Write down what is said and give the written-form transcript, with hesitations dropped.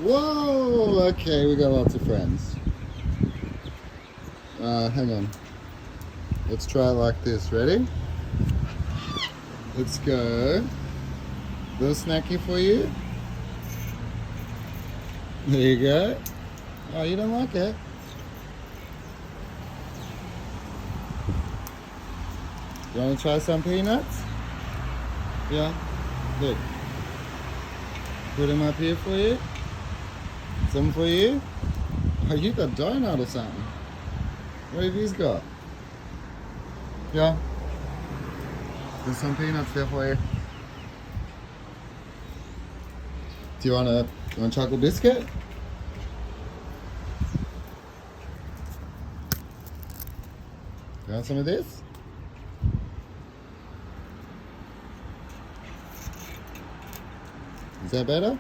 Whoa, okay, we got lots of friends. Hang on. Let's try it like this. Ready? Let's go. Little snacky for you. There you go. Oh, you don't like it? You want to try some peanuts? Yeah. Look. Put them up here for you. Some for you. Oh, you got donut or something. What have you got? Yeah. There's some peanuts there for you. Do you want a chocolate biscuit? You want some of this? Is that better?